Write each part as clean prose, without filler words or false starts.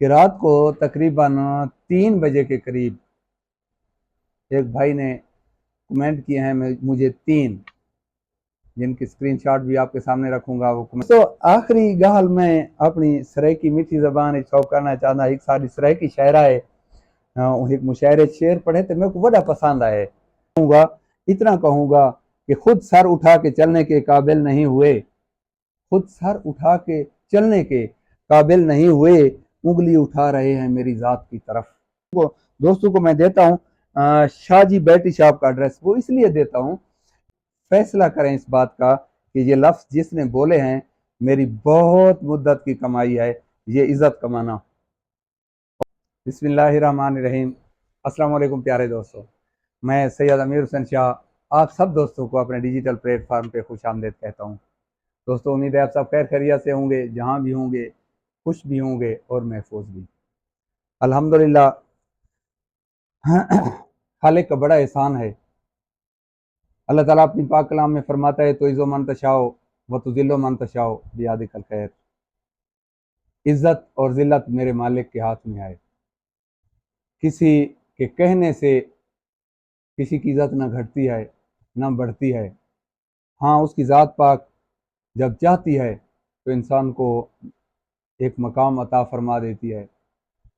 कि रात को तकरीबन 3 बजे के करीब एक भाई ने कमेंट किए हैं मुझे 3, जिनकी स्क्रीनशॉट भी आपके सामने रखूंगा। वो कमेंट तो आखिरी गाल मैं अपनी सराय की मीठी जबान शौक करना चाहता। एक सारी सराय की शायरा है, एक मुशायरे शेर पढ़े तो मेरे को बड़ा पसंद आए। इतना कहूँगा कि खुद सर उठा के चलने के काबिल नहीं हुए, खुद सर उठा के चलने के काबिल नहीं हुए, उंगली उठा रहे हैं मेरी जात की तरफ। दोस्तों को मैं देता हूँ शाहजी बैटी साहब का एड्रेस। वो इसलिए देता हूँ, फैसला करें इस बात का कि ये लफ्ज़ जिसने बोले हैं, मेरी बहुत मुद्दत की कमाई है ये इज़्ज़त कमाना। बिस्मिल्लाहिर्रहमानिर्रहीम। अस्सलाम वालेकुम प्यारे दोस्तों, मैं सैयद अमीर हुसैन शाह आप सब दोस्तों को अपने डिजिटल प्लेटफार्म पे खुश आमदेद कहता हूँ। दोस्तों, उम्मीद है आप सब खैर खैरियत से होंगे, जहाँ भी होंगे खुश भी होंगे और महफूज भी। अल्हम्दुलिल्लाह, खालिक का बड़ा एहसान है। अल्लाह ताला अपनी पाक कलाम में फरमाता है, तो इज़्ज़ो मन तशाओ व तुज़िल्लो मन तशाओ बियादिकल खैर। इज़्ज़त और ज़िल्लत मेरे मालिक के हाथ में आए। किसी के कहने से किसी की इज़्ज़त न घटती है न बढ़ती है। हाँ, उसकी ज़ात पाक जब चाहती है तो इंसान को एक मकाम अता फरमा देती है,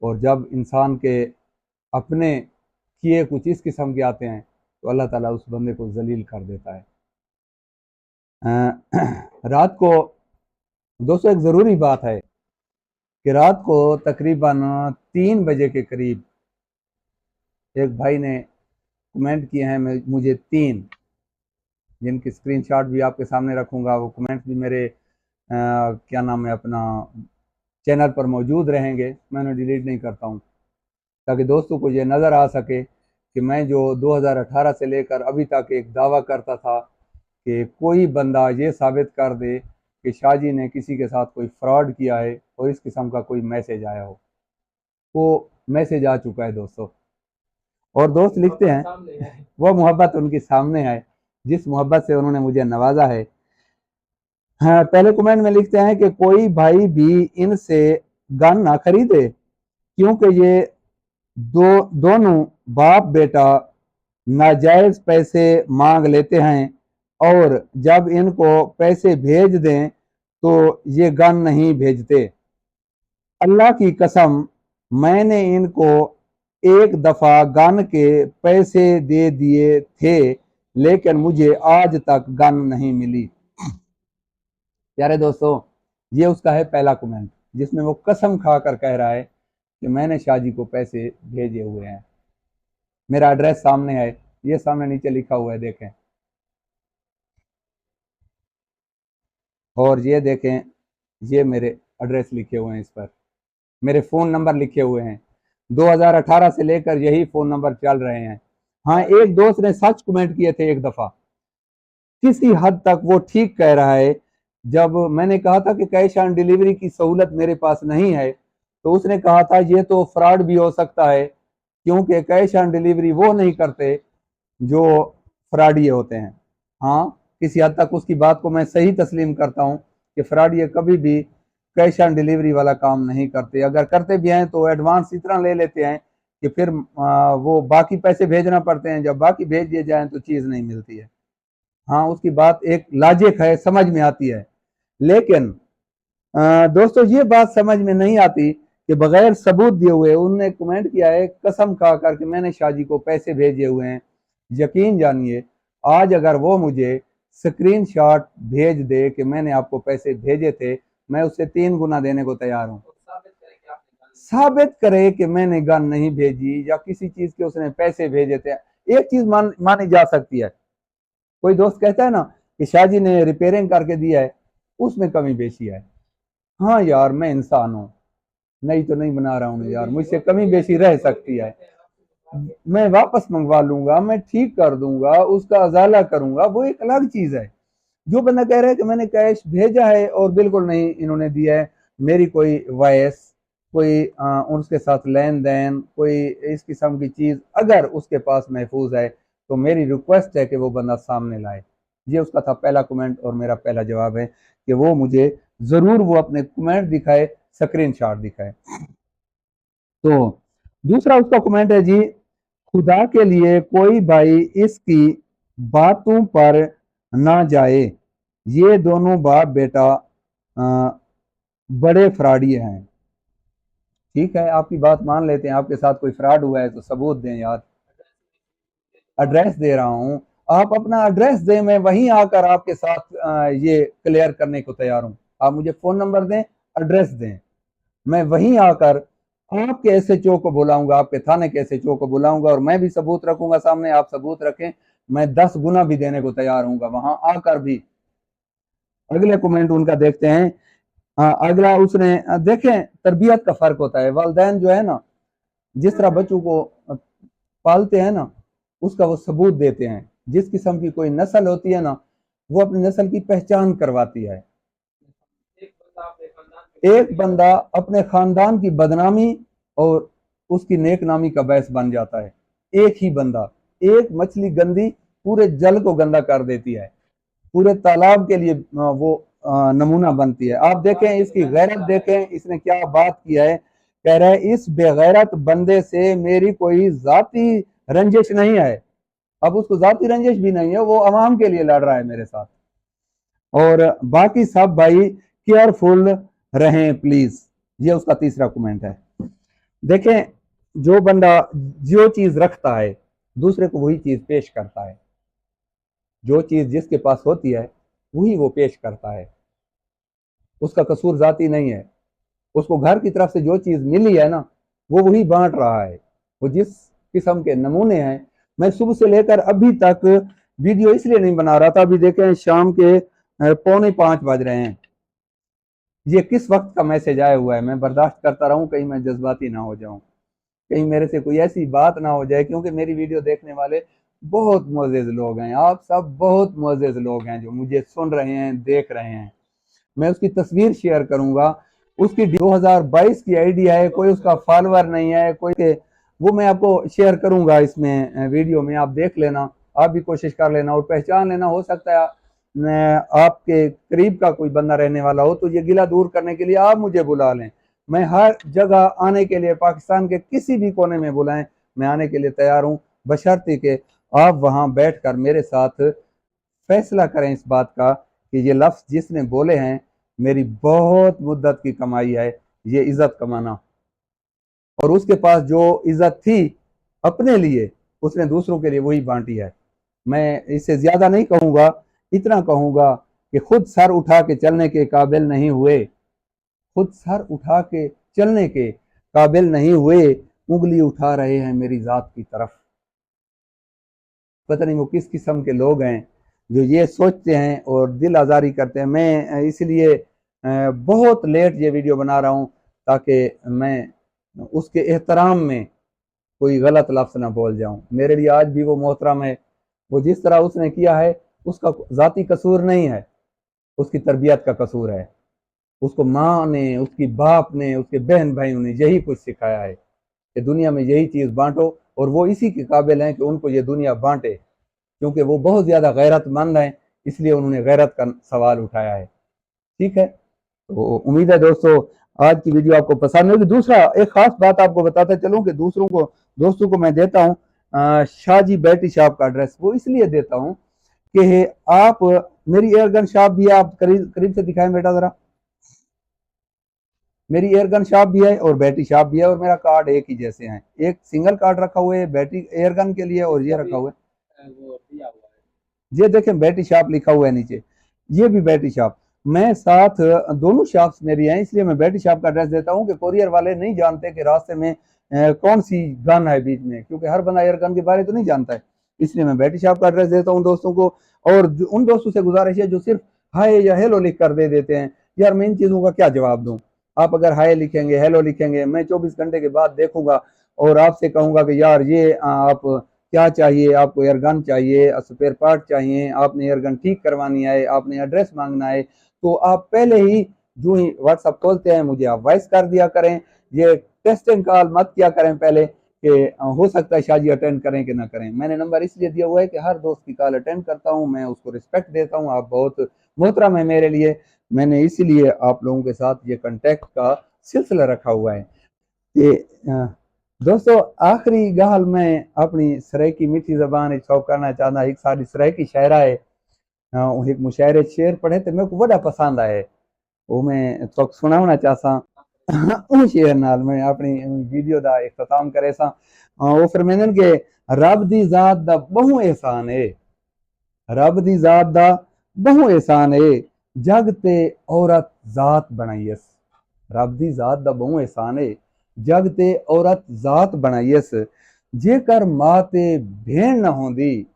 और जब इंसान के अपने किए कुछ इस किस्म के आते हैं तो अल्लाह ताला उस बंदे को जलील कर देता है। रात को दोस्तों एक ज़रूरी बात है कि रात को तकरीबन 3 बजे के करीब एक भाई ने कमेंट किए हैं मुझे 3, जिनकी स्क्रीनशॉट भी आपके सामने रखूंगा। वो कमेंट भी मेरे क्या नाम है अपना चैनल पर मौजूद रहेंगे, मैं उन्हें डिलीट नहीं करता हूँ, ताकि दोस्तों को ये नज़र आ सके कि मैं जो 2018 से लेकर अभी तक एक दावा करता था कि कोई बंदा ये साबित कर दे कि शाहजी ने किसी के साथ कोई फ्रॉड किया है और इस किस्म का कोई मैसेज आया हो, वो मैसेज आ चुका है दोस्तों। और दोस्त लिखते हैं वो मोहब्बत उनके सामने है, जिस मोहब्बत से उन्होंने मुझे नवाजा है। हाँ, पहले कमेंट में लिखते हैं कि कोई भाई भी इनसे गन ना खरीदे, क्योंकि ये दोनों बाप बेटा नाजायज पैसे मांग लेते हैं, और जब इनको पैसे भेज दें तो ये गन नहीं भेजते। अल्लाह की कसम, मैंने इनको एक दफा गन के पैसे दे दिए थे, लेकिन मुझे आज तक गन नहीं मिली। प्यारे दोस्तों, ये उसका है पहला कमेंट, जिसमें वो कसम खा कर कह रहा है कि मैंने शाहजी को पैसे भेजे हुए हैं। मेरा एड्रेस सामने है, ये सामने नीचे लिखा हुआ है, देखें। और ये देखें, ये मेरे एड्रेस लिखे हुए हैं, इस पर मेरे फ़ोन नंबर लिखे हुए हैं। 2018 से लेकर यही फ़ोन नंबर चल रहे हैं। हाँ, एक दोस्त ने सच कमेंट किए थे एक दफ़ा, किसी हद तक वो ठीक कह रहा है। जब मैंने कहा था कि कैश ऑन डिलीवरी की सहूलत मेरे पास नहीं है, तो उसने कहा था ये तो फ्रॉड भी हो सकता है, क्योंकि कैश ऑन डिलीवरी वो नहीं करते जो फ्रॉडिये होते हैं। हाँ, किसी हद तक उसकी बात को मैं सही तस्लीम करता हूँ कि फ्रॉडिये कभी भी कैश ऑन डिलीवरी वाला काम नहीं करते। अगर करते भी हैं तो एडवांस इतना ले लेते हैं कि फिर वो बाकी पैसे भेजना पड़ते हैं, जब बाकी भेज दिए जाएं तो चीज़ नहीं मिलती है। हाँ, उसकी बात एक लॉजिक है, समझ में आती है, लेकिन दोस्तों ये बात समझ में नहीं आती कि बगैर सबूत दिए हुए उनने कमेंट किया है कसम खा कर कि मैंने शाहजी को पैसे भेजे हुए हैं। यकीन जानिए, आज अगर वो मुझे स्क्रीनशॉट भेज दे कि मैंने आपको पैसे भेजे थे, मैं उससे 3 गुना देने को तैयार हूँ। साबित करे कि मैंने गन नहीं भेजी या किसी चीज के उसने पैसे भेजे थे। एक चीज मानी जा सकती है, कोई दोस्त कहता है ना कि शाहजी ने रिपेयरिंग करके दिया है, उसमें कमी बेशी है। हाँ यार, मैं इंसान हूँ, नहीं तो नहीं बना रहा हूँ यार, मुझसे कमी बेशी रह सकती है, मैं वापस मंगवा लूंगा, मैं ठीक कर दूंगा, उसका अजाला करूंगा, वो एक अलग चीज है। जो बंदा कह रहा है कि मैंने कैश भेजा है और बिल्कुल नहीं इन्होंने दिया है, मेरी कोई वॉइस, कोई उसके साथ लेन देन, कोई इस किस्म की चीज अगर उसके पास महफूज है तो मेरी रिक्वेस्ट है कि वो बंदा सामने लाए। ये उसका था पहला कमेंट, और मेरा पहला जवाब है कि वो मुझे जरूर वो अपने कमेंट दिखाए, स्क्रीनशॉट दिखाए। तो दूसरा उसका कमेंट है जी, खुदा के लिए कोई भाई इसकी बातों पर ना जाए, ये दोनों बाप बेटा बड़े फ्रॉडी हैं। ठीक है, आपकी बात मान लेते हैं, आपके साथ कोई फ्रॉड हुआ है तो सबूत दें यार। एड्रेस दे रहा हूं, आप अपना एड्रेस दें, मैं वहीं आकर आपके साथ ये क्लियर करने को तैयार हूं। आप मुझे फोन नंबर दें, एड्रेस दें, मैं वहीं आकर आपके एसएचओ को बुलाऊंगा, आपके थाने के एसएचओ को बुलाऊंगा और मैं भी सबूत रखूंगा सामने, आप सबूत रखें, मैं 10 गुना भी देने को तैयार हूँ वहां आकर भी। अगले कमेंट उनका देखते हैं। अगला उसने देखें, तरबियत का फर्क होता है। वालिदैन जो है ना, जिस तरह बच्चों को पालते हैं ना, उसका वो सबूत देते हैं। जिस किस्म की कोई नस्ल होती है ना, वो अपनी नस्ल की पहचान करवाती है। एक बंदा अपने खानदान की बदनामी और उसकी नेक नामी का बायस बन जाता है। एक ही बंदा, एक मछली गंदी पूरे जल को गंदा कर देती है, पूरे तालाब के लिए वो नमूना बनती है। आप देखें इसकी गैरत, देखें इसने क्या बात की है। कह रहा है, इस बेगैरत बंदे से मेरी कोई जाती रंजिश नहीं है। अब उसको जाती रंजिश भी नहीं है, वो अवाम के लिए लड़ रहा है मेरे साथ। और बाकी सब भाई केयरफुल रहें प्लीज, ये उसका तीसरा कमेंट है। देखें, जो बंदा जो चीज रखता है दूसरे को वही चीज पेश करता है। जो चीज जिसके पास होती है वही वो पेश करता है, उसका कसूर जाती नहीं है। उसको घर की तरफ से जो चीज मिली है ना, वो वही बांट रहा है। वो जिस किस्म के नमूने हैं, मैं सुबह से लेकर अभी तक वीडियो इसलिए नहीं बना रहा था, अभी देखें शाम के 4:45 बज रहे हैं। ये किस वक्त का मैसेज आया हुआ है, मैं बर्दाश्त करता रहूं, कहीं मैं जज्बाती ना हो जाऊं, कहीं मेरे से कोई ऐसी बात ना हो जाए, क्योंकि मेरी वीडियो देखने वाले बहुत मुअज़्ज़िज़ लोग हैं। आप सब बहुत मुअज़्ज़िज़ लोग हैं जो मुझे सुन रहे हैं, देख रहे हैं। मैं उसकी तस्वीर शेयर करूंगा, उसकी 2022 की आईडी है, कोई उसका फॉलोअर नहीं है, कोई वो मैं आपको शेयर करूंगा इसमें वीडियो में, आप देख लेना, आप भी कोशिश कर लेना और पहचान लेना। हो सकता है आपके करीब का कोई बंदा रहने वाला हो, तो ये गिला दूर करने के लिए आप मुझे बुला लें। मैं हर जगह आने के लिए, पाकिस्तान के किसी भी कोने में बुलाएं, मैं आने के लिए तैयार हूं, बशर्ते कि आप वहां बैठकर मेरे साथ फैसला करें इस बात का कि ये लफ्ज जिसने बोले हैं, मेरी बहुत मुद्दत की कमाई है ये इज्जत कमाना, और उसके पास जो इज्जत थी अपने लिए, उसने दूसरों के लिए वही बांटी है। मैं इससे ज्यादा नहीं कहूंगा, इतना कहूंगा कि खुद सर उठा के चलने के काबिल नहीं हुए, खुद सर उठा के चलने के काबिल नहीं हुए, उंगली उठा रहे हैं मेरी जात की तरफ। पता नहीं वो किस किस्म के लोग हैं जो ये सोचते हैं और दिल आज़ारी करते हैं। मैं इसलिए बहुत लेट ये वीडियो बना रहा हूँ ताकि मैं उसके एहतराम में कोई गलत लफ्ज़ ना बोल जाऊं। मेरे लिए आज भी वो मोहतरम है, वो जिस तरह उसने किया है उसका ज़ाती कसूर नहीं है, उसकी तरबियत का कसूर है। उसको माँ ने, उसकी बाप ने, उसके बहन भाइयों ने यही कुछ सिखाया है कि दुनिया में यही चीज़ बांटो, और वो इसी के काबिल हैं कि उनको ये दुनिया बांटे, क्योंकि वो बहुत ज़्यादा गैरतमंद हैं, इसलिए उन्होंने गैरत का सवाल उठाया है। ठीक है, तो उम्मीद है दोस्तों आज की वीडियो आपको पसंद होगी। दूसरा एक खास बात आपको बताता चलूं कि दोस्तों को मैं देता हूं शाहजी बैटरी शॉप का एड्रेस। वो इसलिए देता हूं कि आप, मेरी एयरगन शॉप भी है, आप करीब से दिखाएं बेटा जरा। मेरी एयरगन शॉप भी है और बैटरी शॉप भी है, और मेरा कार्ड एक ही जैसे हैं। एक सिंगल कार्ड रखा हुआ है बैटरी एयरगन के लिए, और ये रखा हुआ है, ये देखें बैटरी शॉप लिखा हुआ है नीचे, ये भी बैटरी शॉप। मैं साथ दोनों शॉप्स मेरी हैं, इसलिए मैं बैटरी शॉप का एड्रेस देता हूं कि कोरियर वाले नहीं जानते कि रास्ते में कौन सी गन है बीच में, क्योंकि हर बंदा एयर गन के बारे तो नहीं जानता है, इसलिए मैं बैटरी शॉप का एड्रेस देता हूं दोस्तों को। और उन दोस्तों से गुजारिश है जो सिर्फ हाय या हेलो लिख कर दे देते हैं, यार मैं इन चीज़ों का क्या जवाब दूँ। आप अगर हाय लिखेंगे, हेलो लिखेंगे, मैं 24 घंटे के बाद देखूंगा और आपसे कहूंगा कि यार ये आप क्या चाहिए, आपको एयरगन चाहिए, स्पेयर पार्ट चाहिए, आपने एयरगन ठीक करवानी है, आपने एड्रेस मांगना है, तो आप पहले ही जो ही व्हाट्सअप खोलते हैं मुझे आप वॉइस कर दिया करें। ये टेस्टिंग कॉल मत किया करें पहले कि हो सकता है शायद अटेंड करें कि ना करें। मैंने नंबर इसलिए दिया हुआ है कि हर दोस्त की कॉल अटेंड करता हूं, मैं उसको रिस्पेक्ट देता हूं, आप बहुत मोहतरम है मेरे लिए, मैंने इसीलिए आप लोगों के साथ ये कांटेक्ट का सिलसिला रखा हुआ है। ते दोस्तों आखिरी गाल मैं अपनी सराइकी मीठी ज़बान शौक करना चाहता। एक सारी सराइकी शायरा है, एक मुशायरे शेर पढ़े तो मेरे को बड़ा पसंद आए, वो मैं तो सुनाना चाहता। उन शेर नाल मैं अपनी वीडियो का इख्तिताम करे सा। वो फरमांदे कि रब दी जात दा बहु एहसान है, रब दी जात दा बहु एहसान है, जग ते औरत जात बनाईयस। रब दी जात दा बहु एहसान है, जग ते औरत जात बनाईयस। जेकर मां ते भेण न होंदी,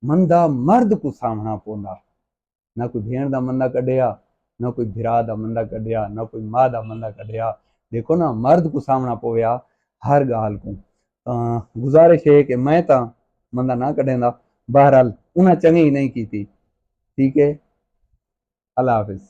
मंदा मर्द को सामना पोंदा। ना कोई भेण दा मंदा कढ़िया, ना कोई भिरा दा मंदा कढ़िया, ना कोई मां दा मंदा कढ़िया। देखो ना, मर्द को सामना पोया हर गाल को। गुजारिश है कि मैं ता मंदा ना कढ़ेंदा। बहरहाल उन्हें चंगी ही नहीं की थी। ठीक है, अल्लाह हाफिज।